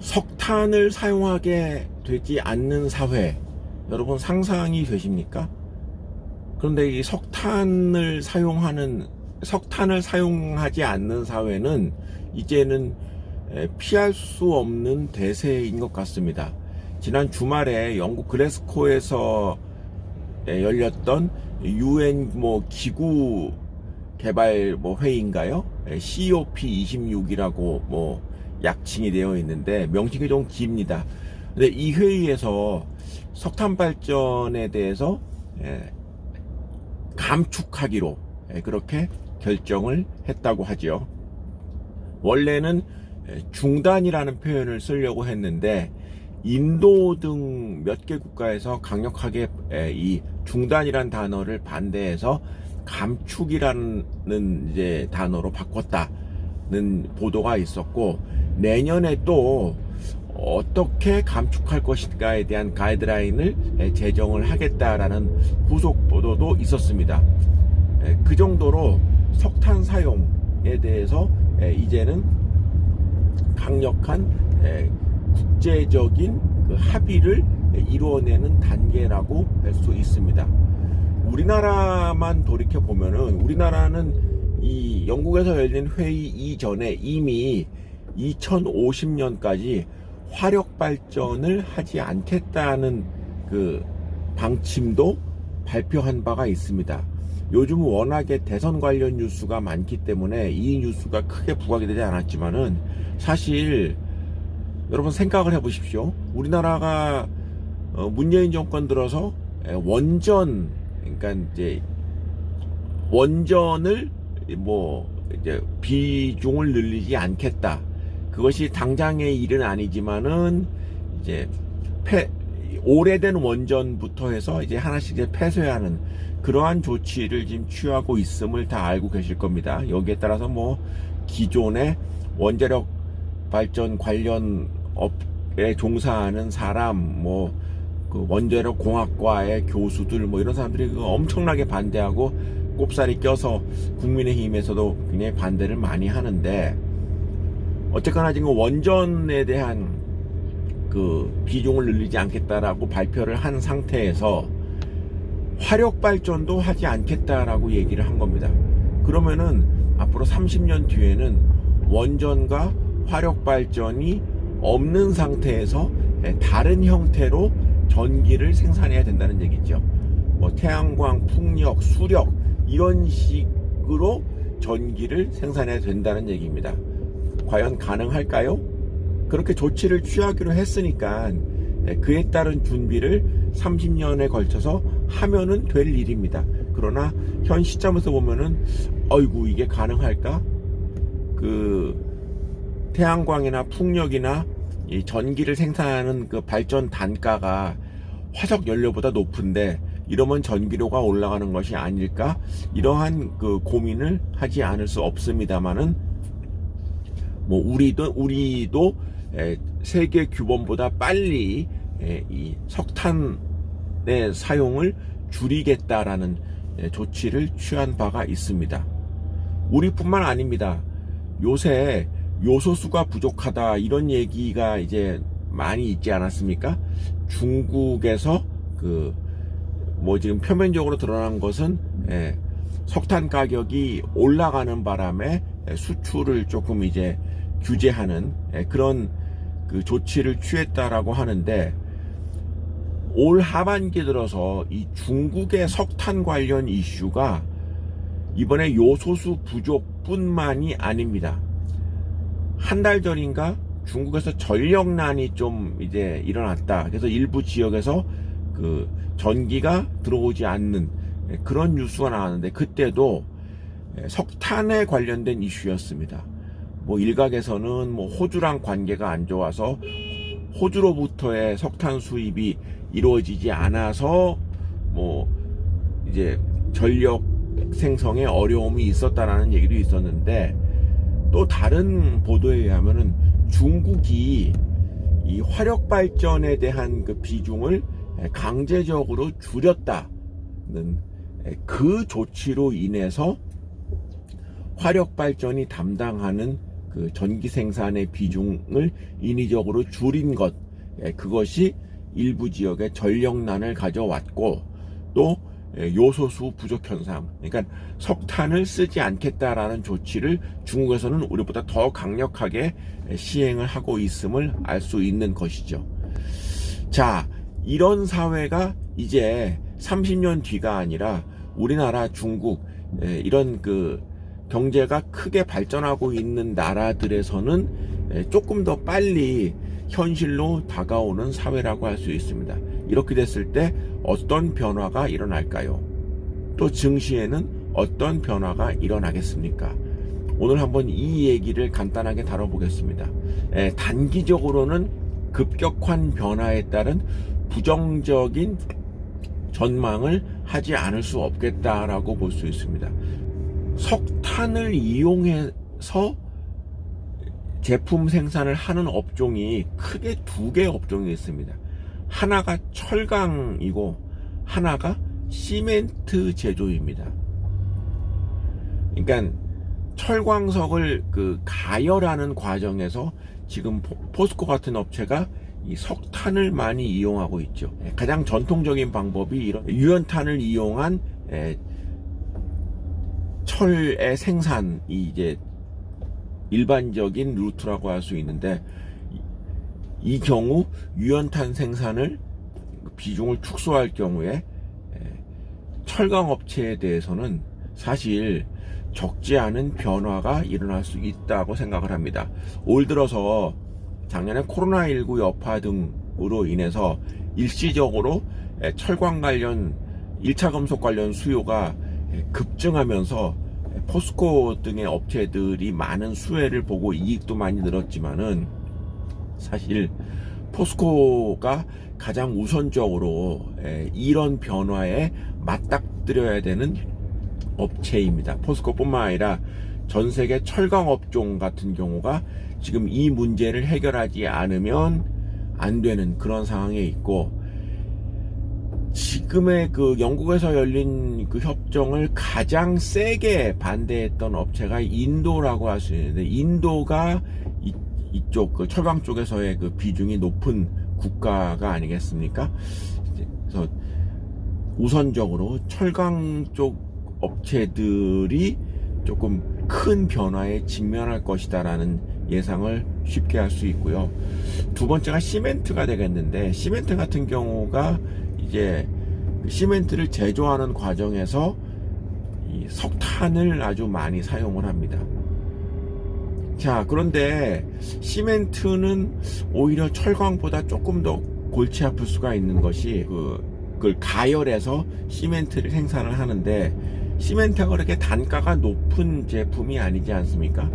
석탄을 사용하게 되지 않는 사회, 여러분 상상이 되십니까? 그런데 이 석탄을 사용하지 않는 사회는 이제는 피할 수 없는 대세인 것 같습니다. 지난 주말에 영국 글래스코에서 열렸던 UN 기구 개발 회의인가요? COP26이라고 약칭이 되어 있는데 명칭이 좀 깁니다. 근데 이 회의에서 석탄 발전에 대해서 감축하기로 그렇게 결정을 했다고 하죠. 원래는 중단이라는 표현을 쓰려고 했는데 인도 등 몇 개 국가에서 강력하게 이 중단이라는 단어를 반대해서 감축이라는 이제 단어로 바꿨다는 보도가 있었고, 내년에 또 어떻게 감축할 것인가에 대한 가이드라인을 제정을 하겠다라는 후속 보도도 있었습니다. 그 정도로 석탄 사용에 대해서 이제는 강력한 국제적인 그 합의를 이루어내는 단계라고 할 수 있습니다. 우리나라만 돌이켜 보면은, 우리나라는 이 영국에서 열린 회의 이전에 이미 2050년까지 화력 발전을 하지 않겠다는 그 방침도 발표한 바가 있습니다. 요즘 워낙에 대선 관련 뉴스가 많기 때문에 이 뉴스가 크게 부각이 되지 않았지만은, 사실 여러분 생각을 해보십시오. 우리나라가 문재인 정권 들어서 원전, 그러니까 이제 원전을 이제 비중을 늘리지 않겠다. 그것이 당장의 일은 아니지만은 이제 오래된 원전부터 해서 이제 하나씩 이제 폐쇄하는 그러한 조치를 지금 취하고 있음을 다 알고 계실 겁니다. 여기에 따라서 기존의 원자력 발전 관련 업에 종사하는 사람, 그 원자력 공학과의 교수들, 이런 사람들이 엄청나게 반대하고 꼽살이 껴서 국민의힘에서도 굉장히 반대를 많이 하는데, 어쨌거나 지금 원전에 대한 그 비중을 늘리지 않겠다라고 발표를 한 상태에서 화력 발전도 하지 않겠다라고 얘기를 한 겁니다. 그러면은 앞으로 30년 뒤에는 원전과 화력 발전이 없는 상태에서 다른 형태로 전기를 생산해야 된다는 얘기죠. 태양광, 풍력, 수력 이런 식으로 전기를 생산해야 된다는 얘기입니다. 과연 가능할까요? 그렇게 조치를 취하기로 했으니까 그에 따른 준비를 30년에 걸쳐서 하면은 될 일입니다. 그러나 현 시점에서 보면은 이게 가능할까? 그 태양광이나 풍력이나 이 전기를 생산하는 그 발전 단가가 화석 연료보다 높은데 이러면 전기료가 올라가는 것이 아닐까? 이러한 그 고민을 하지 않을 수 없습니다만은, 우리도 세계 규모보다 빨리 이 석탄의 사용을 줄이겠다라는 조치를 취한 바가 있습니다. 우리뿐만 아닙니다. 요새 요소수가 부족하다 이런 얘기가 이제 많이 있지 않았습니까? 중국에서 지금 표면적으로 드러난 것은 석탄 가격이 올라가는 바람에 수출을 조금 이제 규제하는 그런 그 조치를 취했다라고 하는데, 올 하반기 들어서 이 중국의 석탄 관련 이슈가 이번에 요소수 부족뿐만이 아닙니다. 한 달 전인가 중국에서 전력난이 좀 이제 일어났다. 그래서 일부 지역에서 그 전기가 들어오지 않는 그런 뉴스가 나왔는데, 그때도 석탄에 관련된 이슈였습니다. 일각에서는 호주랑 관계가 안 좋아서 호주로부터의 석탄 수입이 이루어지지 않아서 이제 전력 생성에 어려움이 있었다라는 얘기도 있었는데, 또 다른 보도에 의하면은 중국이 이 화력 발전에 대한 그 비중을 강제적으로 줄였다는 그 조치로 인해서 화력 발전이 담당하는 그 전기 생산의 비중을 인위적으로 줄인 것, 그것이 일부 지역에 전력난을 가져왔고, 또 요소수 부족 현상, 그러니까 석탄을 쓰지 않겠다라는 조치를 중국에서는 우리보다 더 강력하게 시행을 하고 있음을 알 수 있는 것이죠. 자, 이런 사회가 이제 30년 뒤가 아니라 우리나라, 중국, 이런 그 경제가 크게 발전하고 있는 나라들에서는 조금 더 빨리 현실로 다가오는 사회라고 할 수 있습니다. 이렇게 됐을 때 어떤 변화가 일어날까요? 또 증시에는 어떤 변화가 일어나겠습니까? 오늘 한번 이 얘기를 간단하게 다뤄보겠습니다. 단기적으로는 급격한 변화에 따른 부정적인 전망을 하지 않을 수 없겠다라고 볼 수 있습니다. 석탄을 이용해서 제품 생산을 하는 업종이 크게 두 개의 업종이 있습니다. 하나가 철강이고 하나가 시멘트 제조입니다. 그러니까 철광석을 그 가열하는 과정에서 지금 포스코 같은 업체가 이 석탄을 많이 이용하고 있죠. 가장 전통적인 방법이 이런 유연탄을 이용한 철의 생산이 이제 일반적인 루트라고 할 수 있는데, 이 경우 유연탄 생산을 비중을 축소할 경우에 철강 업체에 대해서는 사실 적지 않은 변화가 일어날 수 있다고 생각을 합니다. 올 들어서 작년에 코로나19 여파 등으로 인해서 일시적으로 철강 관련 1차 금속 관련 수요가 급증하면서 포스코 등의 업체들이 많은 수혜를 보고 이익도 많이 늘었지만은, 사실 포스코가 가장 우선적으로 이런 변화에 맞닥뜨려야 되는 업체입니다. 포스코뿐만 아니라 전 세계 철강 업종 같은 경우가 지금 이 문제를 해결하지 않으면 안 되는 그런 상황에 있고, 지금의 그 영국에서 열린 그 협정을 가장 세게 반대했던 업체가 인도라고 할 수 있는데, 인도가 이쪽 그 철강 쪽에서의 그 비중이 높은 국가가 아니겠습니까? 그래서 우선적으로 철강 쪽 업체들이 조금 큰 변화에 직면할 것이다라는 예상을 쉽게 할 수 있고요. 두 번째가 시멘트가 되겠는데, 시멘트 같은 경우가 이제 시멘트를 제조하는 과정에서 이 석탄을 아주 많이 사용을 합니다. 자, 그런데 시멘트는 오히려 철강보다 조금 더 골치 아플 수가 있는 것이 그걸 가열해서 시멘트를 생산을 하는데, 시멘트가 그렇게 단가가 높은 제품이 아니지 않습니까?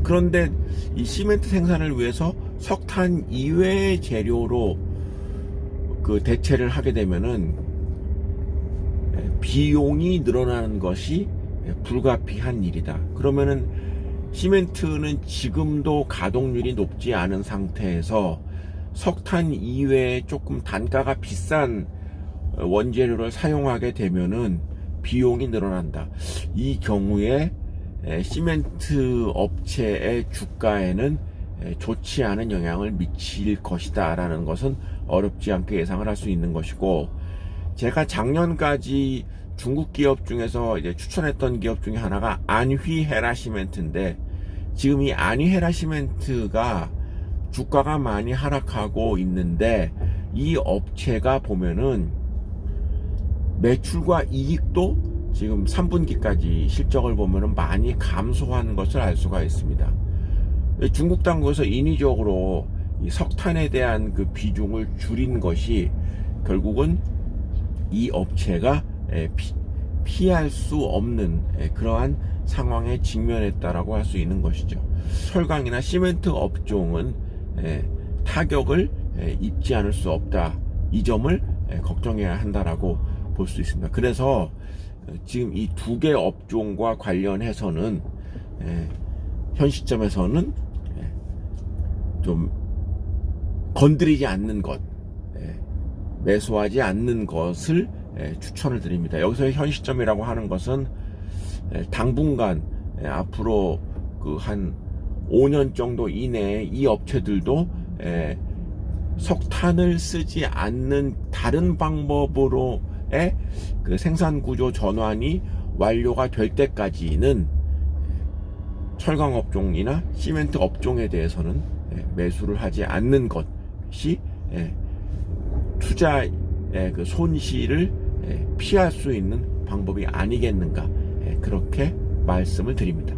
그런데 이 시멘트 생산을 위해서 석탄 이외의 재료로 그 대체를 하게 되면은 비용이 늘어나는 것이 불가피한 일이다. 그러면은 시멘트는 지금도 가동률이 높지 않은 상태에서 석탄 이외에 조금 단가가 비싼 원재료를 사용하게 되면은 비용이 늘어난다. 이 경우에 시멘트 업체의 주가에는 좋지 않은 영향을 미칠 것이다 라는 것은 어렵지 않게 예상을 할 수 있는 것이고, 제가 작년까지 중국 기업 중에서 이제 추천했던 기업 중에 하나가 안휘 헤라 시멘트인데, 지금 이 안휘 헤라 시멘트가 주가가 많이 하락하고 있는데, 이 업체가 보면은 매출과 이익도 지금 3분기까지 실적을 보면은 많이 감소한 것을 알 수가 있습니다. 중국 당국에서 인위적으로 이 석탄에 대한 그 비중을 줄인 것이 결국은 이 업체가 피할 수 없는 그러한 상황에 직면했다라고 할 수 있는 것이죠. 철강이나 시멘트 업종은 타격을 입지 않을 수 없다. 이 점을 걱정해야 한다라고 볼 수 있습니다. 그래서 지금 이 두 개 업종과 관련해서는 현 시점에서는 좀 건드리지 않는 것, 매수하지 않는 것을 추천을 드립니다. 여기서 현 시점이라고 하는 것은 당분간 앞으로 그 한 5년 정도 이내에 이 업체들도 석탄을 쓰지 않는 다른 방법으로의 그 생산 구조 전환이 완료가 될 때까지는 철강 업종이나 시멘트 업종에 대해서는 매수를 하지 않는 것이 투자의 그 손실을 피할 수 있는 방법이 아니겠는가, 그렇게 말씀을 드립니다.